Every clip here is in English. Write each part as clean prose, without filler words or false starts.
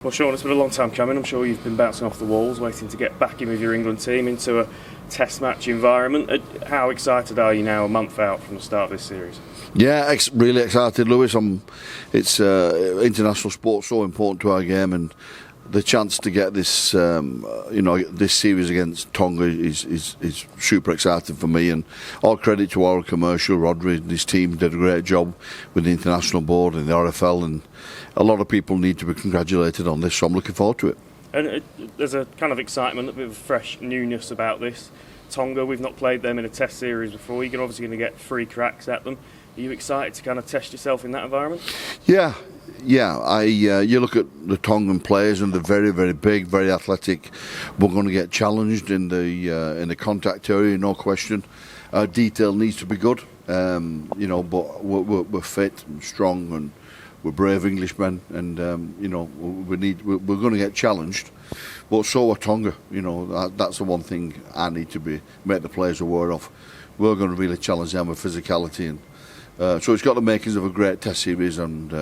Well, Shaun, it's been a long time coming. I'm sure you've been bouncing off the walls, waiting to get back in with your England team into a test match environment. How excited are you now, a month out from the start of this series? Yeah, really excited, Lewis. It's international sport, so important to our game, and the chance to get this, this series against Tonga is super exciting for me. And all credit to our commercial, Rodri and his team did a great job with the international board and the RFL, and a lot of people need to be congratulated on this. So I'm looking forward to it. And there's a kind of excitement, a bit of fresh newness about this. Tonga, we've not played them in a test series before. You're obviously going to get free cracks at them. Are you excited to kind of test yourself in that environment? Yeah. You look at the Tongan players, and they're very, very big, very athletic. We're going to get challenged in the contact area, no question. Our detail needs to be good, but we're fit and strong, and we're brave Englishmen, and we're going to get challenged. But so are Tonga. That's the one thing I need to make the players aware of. We're going to really challenge them with physicality, and so it's got the makings of a great test series. And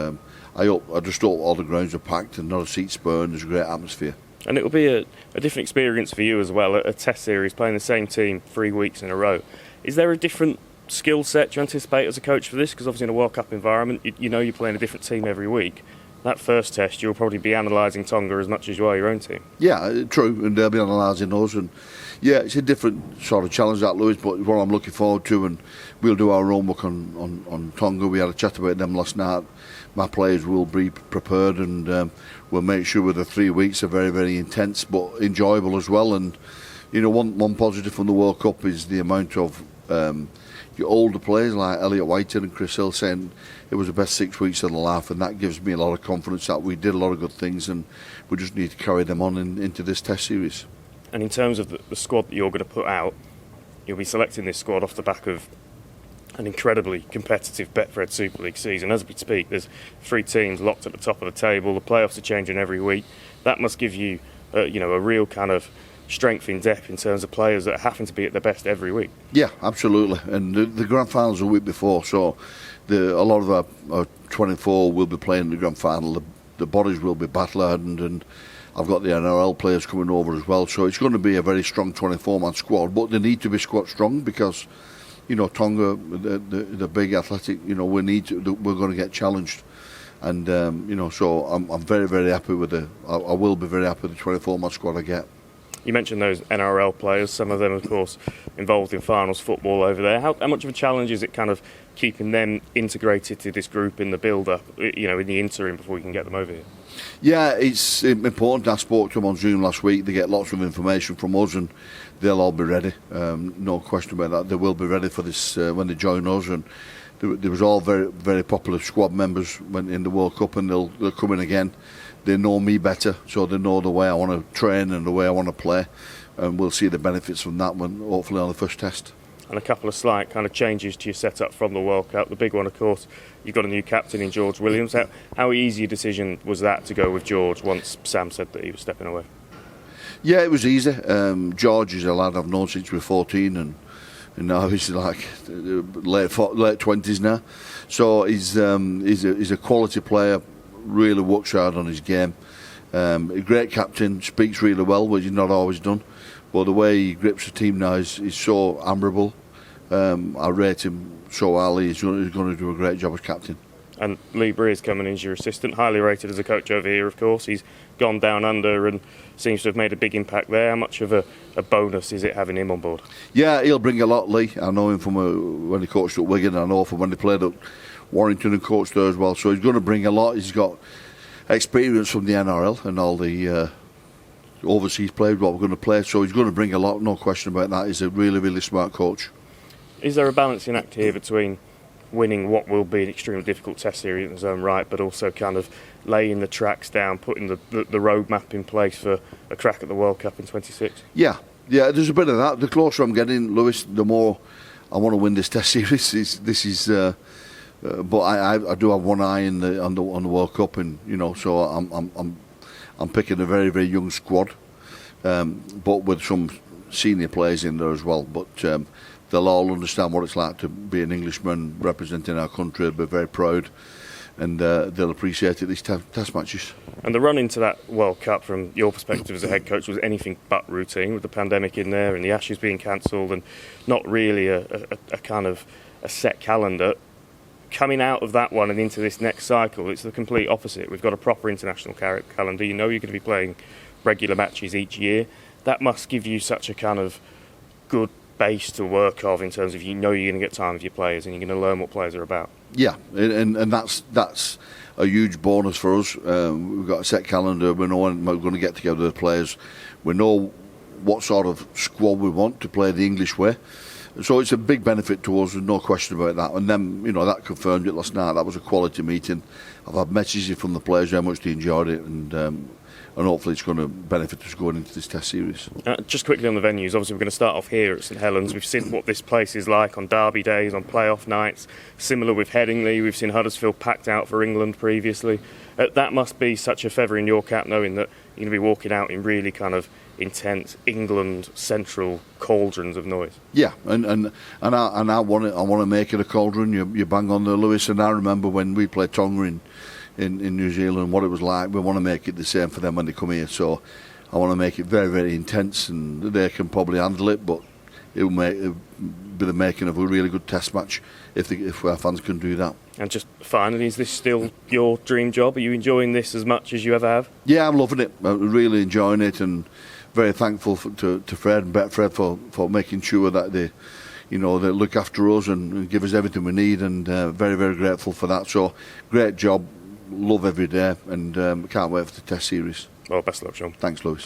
I just hope all the grounds are packed and not a seat spurned. There's a great atmosphere. And it will be a different experience for you as well. A test series, playing the same team 3 weeks in a row. Is there a different skill set you anticipate as a coach for this? Because obviously in a World Cup environment, you're playing a different team every week. That first test, you'll probably be analysing Tonga as much as you are your own team. Yeah, true, and they'll be analysing us. And yeah, it's a different sort of challenge, that, Lewis, but what I'm looking forward to, and we'll do our homework on Tonga. We had a chat about them last night. My players will be prepared, and we'll make sure the 3 weeks are very, very intense but enjoyable as well. And one positive from the World Cup is the amount of your older players like Elliot Whiten and Chris Hill saying it was the best 6 weeks of their life, and that gives me a lot of confidence that we did a lot of good things, and we just need to carry them on into this test series. And in terms of the squad that you're going to put out, you'll be selecting this squad off the back of an incredibly competitive Betfred Super League season. As we speak, there's 3 teams locked at the top of the table. The playoffs are changing every week. That must give you, a real kind of strength in depth in terms of players that happen to be at their best every week. Yeah, absolutely. And the grand finals a week before, so a lot of our 24 will be playing the grand final. The bodies will be battle-hardened, and I've got the NRL players coming over as well. So it's going to be a very strong 24-man squad, but they need to be squad strong because Tonga, the big athletic, we're going to get challenged. And, so I'm very, very happy with I will be very happy with the 24-man squad I get. You mentioned those NRL players, some of them, of course, involved in finals football over there. How much of a challenge is it kind of keeping them integrated to this group in the build-up, in the interim before we can get them over here? Yeah, it's important. I spoke to them on Zoom last week. They get lots of information from us, and they'll all be ready. No question about that. They will be ready for this when they join us. And there was all very, very popular squad members when in the World Cup, and they'll come in again. They know me better, so they know the way I want to train and the way I want to play, and we'll see the benefits from that one, hopefully on the first test. And a couple of slight kind of changes to your setup from the World Cup. The big one, of course, you've got a new captain in George Williams. How easy a decision was that to go with George once Sam said that he was stepping away? Yeah, it was easy. George is a lad I've known since we were 14, and now he's like late 20s now. So he's a quality player. Really works hard on his game. A great captain, speaks really well, which he's not always done. But the way he grips the team now is so admirable. I rate him so highly. He's going to do a great job as captain. And Lee Briers coming in as your assistant, highly rated as a coach over here, of course. He's gone down under and seems to have made a big impact there. How much of a bonus is it having him on board? Yeah, he'll bring a lot, Lee. I know him from when he coached at Wigan. I know from when he played at Warrington and coached there as well. So he's going to bring a lot. He's got experience from the NRL and all the overseas players, what we're going to play. So he's going to bring a lot, no question about that. He's a really, really smart coach. Is there a balancing act here between winning what will be an extremely difficult test series in its own right, but also kind of laying the tracks down, putting the roadmap in place for a crack at the World Cup in 26? Yeah, there's a bit of that. The closer I'm getting, Lewis, the more I want to win this test series. But I do have one eye on the World Cup, and so I'm picking a very, very young squad, but with some senior players in there as well. But they'll all understand what it's like to be an Englishman representing our country. They'll be very proud. and they'll appreciate it, these test matches. And the run into that World Cup, from your perspective as a head coach, was anything but routine, with the pandemic in there and the Ashes being cancelled and not really a kind of a set calendar. Coming out of that one and into this next cycle, it's the complete opposite. We've got a proper international calendar. You know you're going to be playing regular matches each year. That must give you such a kind of good base to work of, in terms of, you know, you're going to get time with your players and you're going to learn what players are about. Yeah, and that's a huge bonus for us. We've got a set calendar. We know when we're going to get together with the players. We know what sort of squad we want to play the English way. So it's a big benefit to us, no question about that. And then, you know, that confirmed it last night. That was a quality meeting. I've had messages from the players how much they enjoyed it, and hopefully it's going to benefit us going into this test series. Just quickly on the venues, obviously we're going to start off here at St Helens. We've seen what this place is like on derby days, on playoff nights. Similar with Headingley, we've seen Huddersfield packed out for England previously. That must be such a feather in your cap, knowing that you're going to be walking out in really kind of intense England central cauldrons of noise. Yeah, and I want to make it a cauldron. You bang on there, Lewis, and I remember when we played Tonga in New Zealand, what it was like. We want to make it the same for them when they come here. So I want to make it very, very intense, and they can probably handle it, but it'll be the making of a really good test match if our fans can do that. And just finally, is this still your dream job? Are you enjoying this as much as you ever have? Yeah, I'm loving it. I'm really enjoying it, and very thankful to Fred and Betfred for making sure that they look after us and give us everything we need, and very, very grateful for that. So great job, love every day, and can't wait for the test series. Well, best of luck, Shaun. Thanks, Lewis.